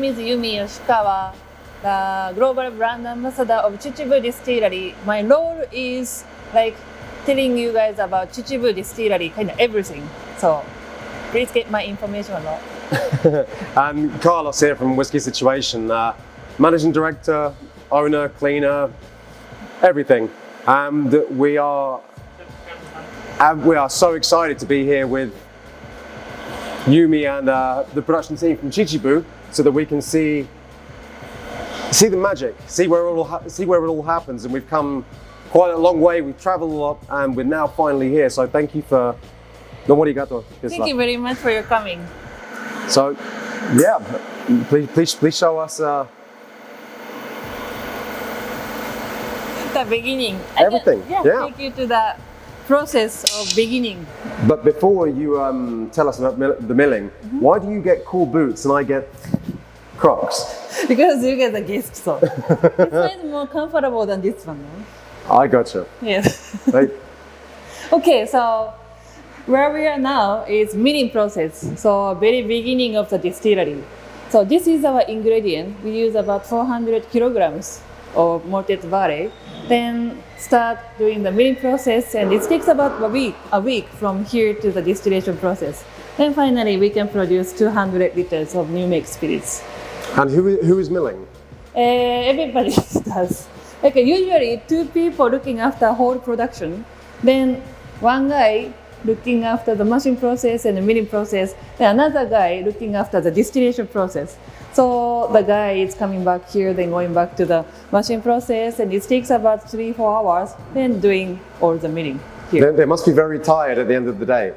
is Yumi Yoshikawa, the global brand ambassador of Chichibu distillery. My role is like telling you guys about Chichibu distillery, kind of everything. So please get my information a lot. And Carlos here from Whisky Situation, managing director, owner, cleaner, everything. And we are so excited to be here with Yumi and the production team from Chichibu, so that we can see the magic, see where it all happens. And we've come quite a long way. We've traveled a lot, and we're now finally here. So thank you for. Thank you very much for your coming. So, yeah, please show us the beginning. Everything. Take you to the process of beginning. But before you tell us about the milling, why do you get cool boots and I get Crocs? Because you get the guest, so this one is more comfortable than this one. No? I gotcha. Yes. Right. Okay, so where we are now is milling process. So very beginning of the distillery. So this is our ingredient. We use about 400 kilograms of malted barley. Then start doing the milling process, and it takes about a week from here to the distillation process. Then finally we can produce 200 liters of new make spirits. And who is milling? Everybody does. Like usually 2 people looking after whole production, then 1 guy looking after the mashing process and the milling process, then another guy looking after the distillation process. So the guy is coming back here, then going back to the mashing process, and it takes about 3-4 hours, then doing all the milling here. They must be very tired at the end of the day.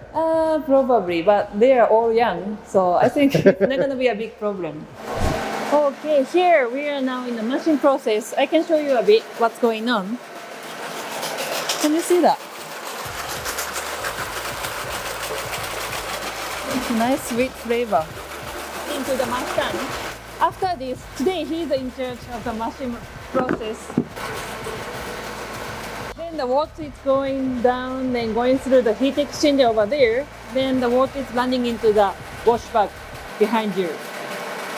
Probably, but they are all young, so I think it's not going to be a big problem. Okay, here we are now in the mashing process. I can show you a bit what's going on. Can you see that? It's a nice sweet flavor into the mash tun. After this, today he's in charge of the mashing process. Then the water is going down, then going through the heat exchanger over there. Then the water is running into the wash bag behind you.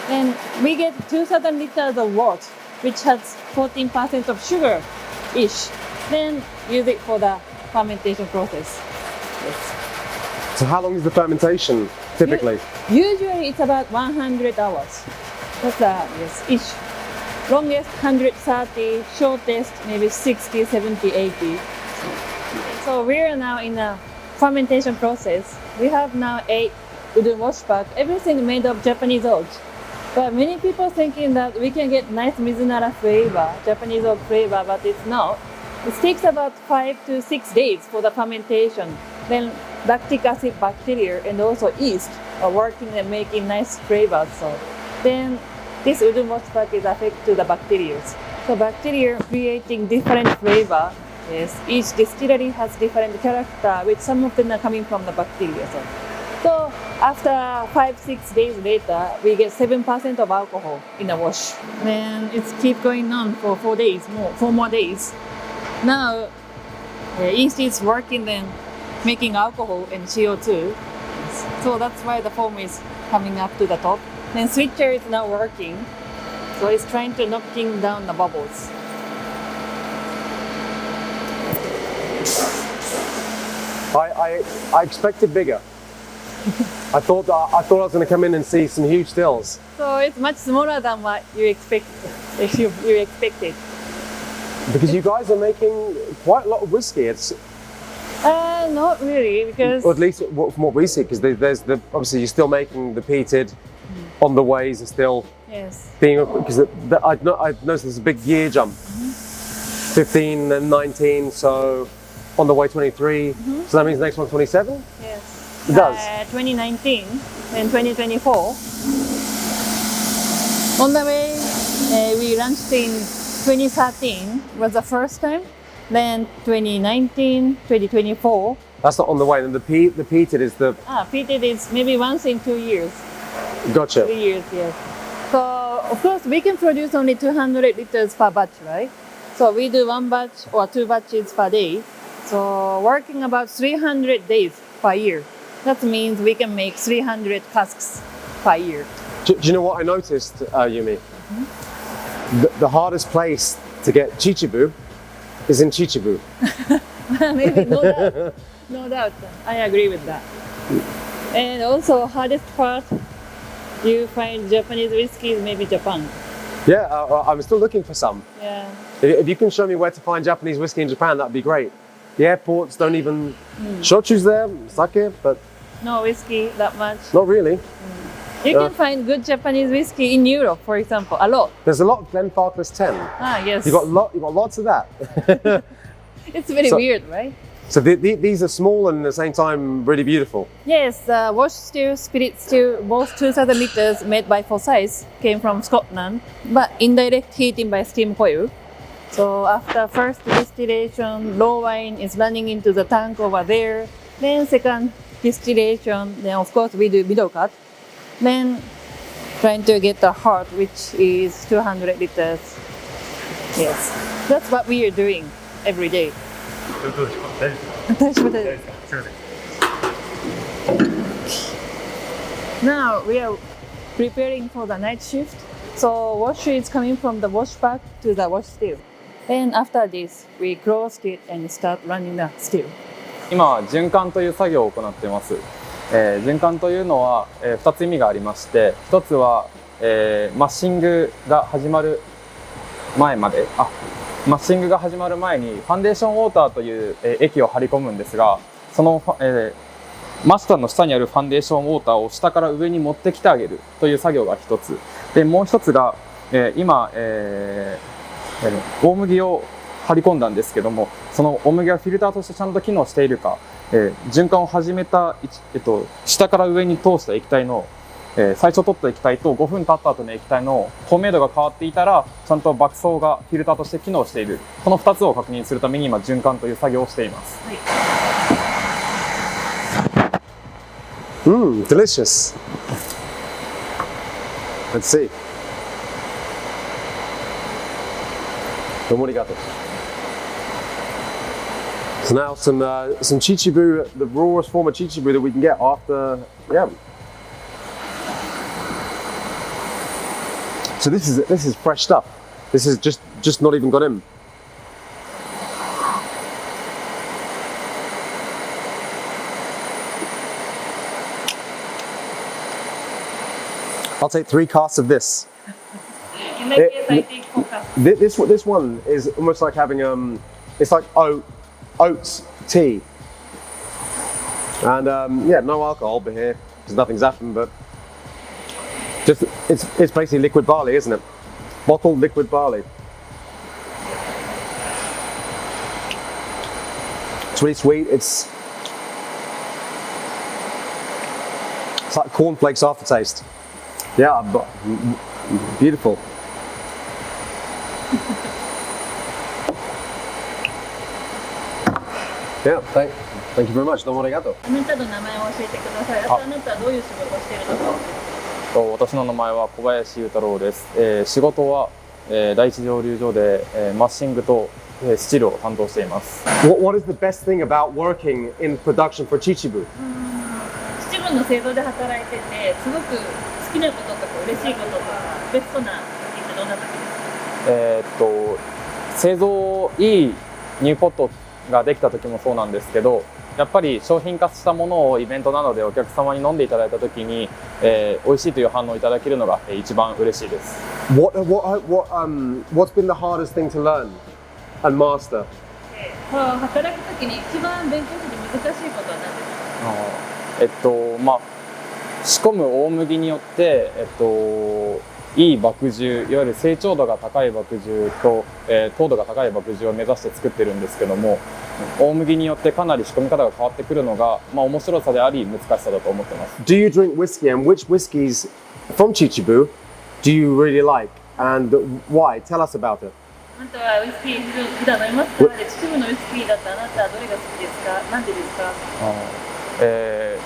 Then we get 2,000 liters of wort, which has 14% of sugar-ish. Then use it for the fermentation process. Yes. So how long is the fermentation typically? Usually it's about 100 hours. That's ish. Longest 130, shortest maybe 60, 70, 80. So we're now in a fermentation process. We have now 8 wooden wash bag, everything made of Japanese oak. But many people thinking that we can get nice Mizunara flavor, Japanese oak flavor, but it's not. It takes about 5 to 6 days for the fermentation. Then lactic acid bacteria and also yeast are working and making nice flavors. So then this wooden wash bag is affected to the bacteria. So bacteria creating different flavor. Yes, each distillery has different character, which some of them are coming from the bacteria. So after 5-6 days later, we get 7% of alcohol in the wash. Then it's keep going on for 4 more days. Now, yeast is working then making alcohol and CO2. So that's why the foam is coming up to the top. Then switcher is now working. So it's trying to knocking down the bubbles. I expected bigger. I thought I was going to come in and see some huge stills. So it's much smaller than what you expected. Because you guys are making quite a lot of whiskey. It's not really, because or at least from what we see, because there's obviously you're still making the peated on the ways and still being, because I've noticed there's a big year jump, 15 and 19, so on the way 23. So that means the next one's 27. Yes, it does. 2019 and 2024. On the way, we launched in 2013 was the first time. Then 2019, 2024. That's not on the way. Then the peated is the. Peated is maybe once in 2 years. Gotcha. 3 years, yes. So of course we can produce only 200 liters per batch, right? So we do 1 batch or 2 batches per day. So working about 300 days per year. That means we can make 300 casks per year. Do you know what I noticed, Yumi? The hardest place to get Chichibu is in Chichibu. Maybe, no doubt. No doubt. I agree with that. And also, hardest part, you find Japanese whiskey is maybe Japan. Yeah, I'm still looking for some. Yeah. If you can show me where to find Japanese whiskey in Japan, that'd be great. The airports don't even... Shochu's there, sake, but... No whiskey that much. Not really. You can find good Japanese whiskey in Europe, for example, a lot. There's a lot of Glenfarclas 10. Ah, yes. You got lots of that. It's very weird, right? So these are small and at the same time really beautiful. Yes, wash still, spirit still, both 2,000 liters made by Forsyth came from Scotland, but indirect heating by steam coil. So after first distillation, raw wine is running into the tank over there. Then second distillation, then of course we do middle cut. Then trying to get the heart, which is 200 liters. Yes, that's what we are doing every day. Now we are preparing for the night shift. So wash is coming from the wash back to the wash still. And after this, we close it and start running the still. 今は循環という作業を行っています。循環というのは、2つ意味がありまして、1つは、マッシングが始まる前まで、マッシングが始まる前にファンデーションウォーターという、液を張り込むんですが、その、マスターの下にあるファンデーションウォーターを下から上に持ってきてあげるという作業が1つ。で、もう1つが、今、大麦を張り込んだんですけども、その大麦がフィルターとしてちゃんと機能しているか、循環を始めた、下から上に通した液体の、最初取った液体と5分経った後の液体の透明度が変わっていたら、ちゃんと爆走がフィルターとして機能している。この2つを確認するために今循環という作業をしています。Delicious. Let's see. Arigato. So now some Chichibu, the rawest form of Chichibu that we can get after, yeah. So this is fresh stuff. This is just not even got in. I'll take 3 casts of this. In that case, I take 4 cups. This one is almost like having it's like oats tea, and yeah, no alcohol but here because nothing's happened. But just it's basically liquid barley, isn't it? Bottled liquid barley. It's really sweet. It's like cornflakes aftertaste. Yeah, but beautiful. Yeah, thank you very much. どうもありがとう。あなたの名前を教えてください。あなたはどういう仕事をしているのか。私の名前は小林裕太郎です。仕事は、第一蒸留所で、マッシングと、スチルを担当しています。What is the best thing about working in production for Chichibu? 秩父の製造で働いてて、すごく好きなこととか嬉しいこととか、ベストな時ってどんな時ですか？製造いいニューポットができた時もそうなんですけど、やっぱり商品化したものをイベントなどでお客様に飲んでいただいた時に、美味しいという反応をいただけるのが一番嬉しいです。What's been the hardest thing to learn and master? 働く時に一番勉強する難しいことは何ですか？まあ仕込む大麦によって、いい麦汁、いわゆる成長度が高い麦汁と、糖度が高い麦汁を目指して作ってるんですけども、大麦によってかなり仕込み方が変わってくるのが、面白さであり難しさだと思ってます。Do you drink whiskey, and which whiskies from Chichibu do you really like and why? Tell us about it. あなたはウイスキー普段飲みますか？で、秩父のウイスキーだったらあなたはどれが好きですか？なんでですか？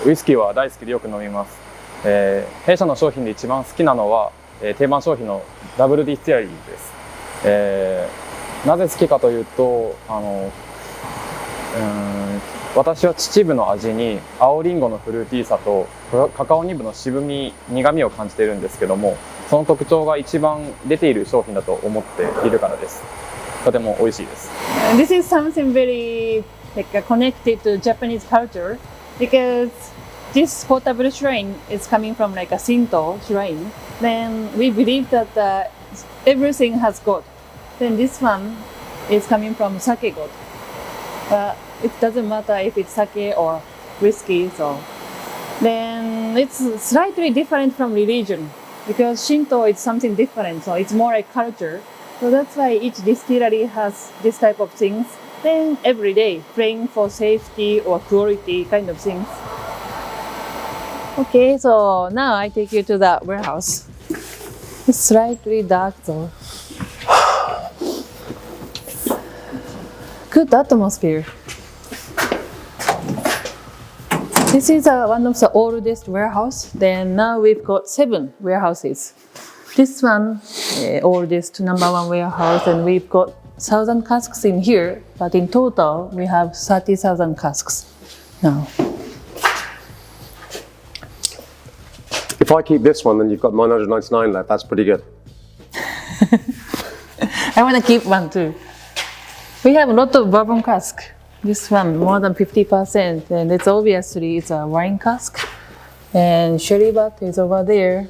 ウイスキーは大好きでよく飲みます。弊社の商品で一番好きなのは、定番商品のダブルディスティラリーです。なぜ好きかというと、私は秩父の味に青りんごのフルーティーさとカカオニブの渋み、苦みを感じているんですけども、その特徴が一番出ている商品だと思っているからです。とても美味しいです。This is something very connected to Japanese culture because this portable shrine is coming from like a Shinto shrine. Then we believe that everything has God. Then this one is coming from sake God. But it doesn't matter if it's sake or whiskey. So then it's slightly different from religion because Shinto is something different. So it's more like culture. So that's why each distillery has this type of things. Then every day praying for safety or quality kind of things. Okay, so now I take you to the warehouse. It's slightly dark though. Good atmosphere. This is one of the oldest warehouse. Then now we've got 7 warehouses. This one, oldest #1 warehouse, and we've got 1,000 casks in here. But in total, we have 30,000 casks now. If I keep this one, then you've got 999 left. That's pretty good. I want to keep one too. We have a lot of bourbon cask. This one, more than 50%, and it's obviously it's a wine cask. And sherry butt is over there.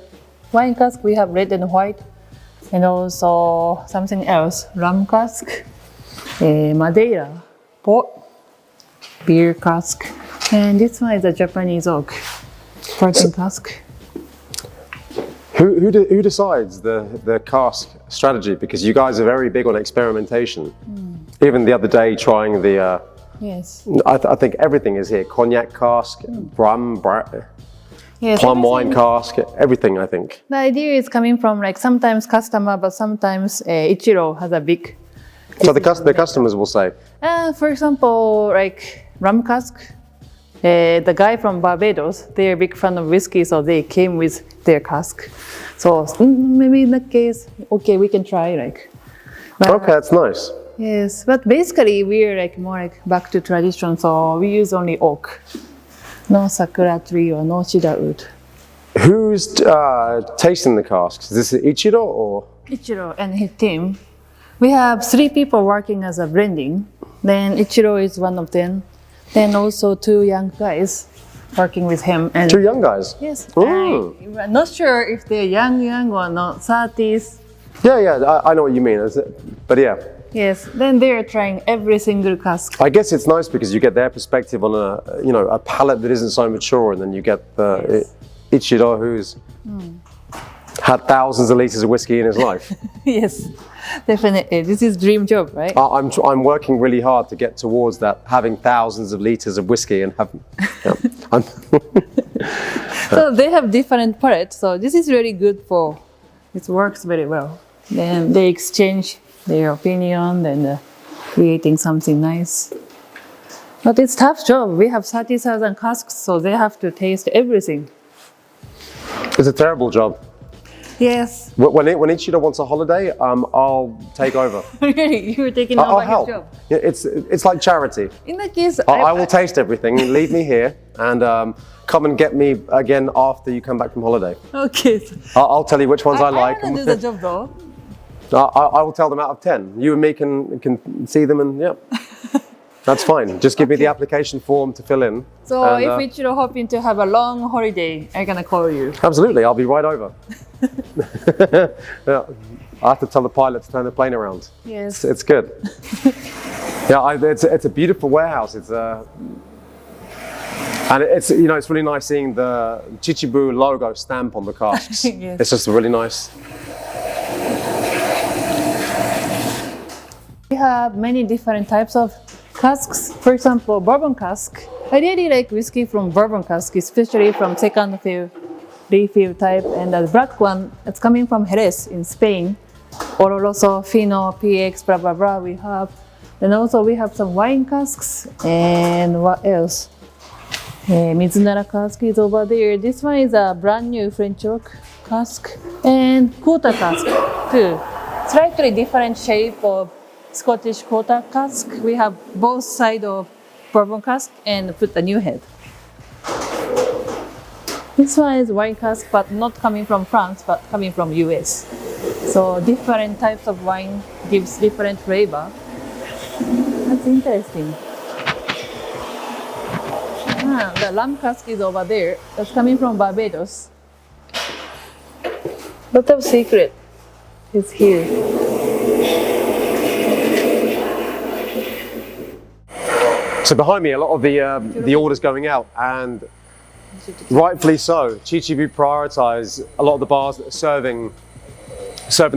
Wine cask, we have red and white, and also something else, rum cask, Madeira, port, beer cask, and this one is a Japanese oak, bourbon cask. Who decides the cask strategy? Because you guys are very big on experimentation. Even the other day, trying the. Yes. I think everything is here: cognac cask, rum, Yes, plum wine cask, everything. I think. The idea is coming from like sometimes customer, but sometimes Ichiro has a big. So the customers will say. For example, like rum cask. The guy from Barbados, they're a big fan of whiskey, so they came with their cask. So maybe in that case, okay, we can try like. But, Okay, that's nice. yes, but basically we're like more like back to tradition, so we use only oak. No sakura tree or no cedar wood. Who's tasting the casks? Is this Ichiro or? Ichiro and his team. We have 3 people working as a blending. Then Ichiro is one of them. Then also 2 young guys working with him. And 2 young guys? yes, Mm. I'm not sure if they're young or not, 30s. Yeah, I know what you mean. But yeah. Yes, then they're trying every single cask. I guess it's nice because you get their perspective on a palate that isn't so mature, and then you get the Ichiro who's had thousands of liters of whiskey in his life. Yes, definitely. This is dream job, right? I'm working really hard to get towards that, having thousands of liters of whiskey and have. Yeah, So they have different palates. So this is really good for. It works very well. Then they exchange their opinion and creating something nice. But it's tough job. We have 30,000 casks, so they have to taste everything. it's a terrible job. Yes. When Ichiro wants a holiday, I'll take over. Really, you're taking I'll over his help. job. Yeah, it's like charity. In that case, I will taste everything. Leave me here and come and get me again after you come back from holiday. Okay. I'll tell you which ones I like. I want to do the job though. I will tell them out of 10. You and me can see them and yeah. That's fine. Just give me the application form to fill in. So and, if Ichiro hoping to have a long holiday, I'm gonna call you. Absolutely, I'll be right over. Yeah. I have to tell the pilot to turn the plane around. Yes. It's good. Yeah, it's a beautiful warehouse. It's and it's it's really nice seeing the Chichibu logo stamp on the casks. Yes. It's just really nice. We have many different types of casks. For example, bourbon cask. I really like whiskey from bourbon cask, especially from second fill, refill type. And the black one, it's coming from Jerez in Spain. Oloroso, Fino, PX, blah, blah, blah, we have. And also we have some wine casks. And what else? Mizunara cask is over there. This one is a brand new French oak cask. And quarter cask too. Slightly different shape of Scottish quarter cask. We have both sides of bourbon cask and put the new head. This one is wine cask, but not coming from France, but coming from US. So different types of wine gives different flavor. That's interesting. The rum cask is over there. That's coming from Barbados. Lot of secret is here. So behind me, a lot of the orders going out, and rightfully so. Chichibu prioritize a lot of the bars that are serving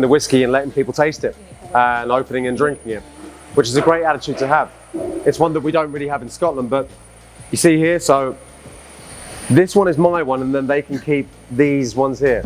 the whiskey and letting people taste it, and opening and drinking it, which is a great attitude to have. It's one that we don't really have in Scotland, but you see here, so this one is my one, and then they can keep these ones here.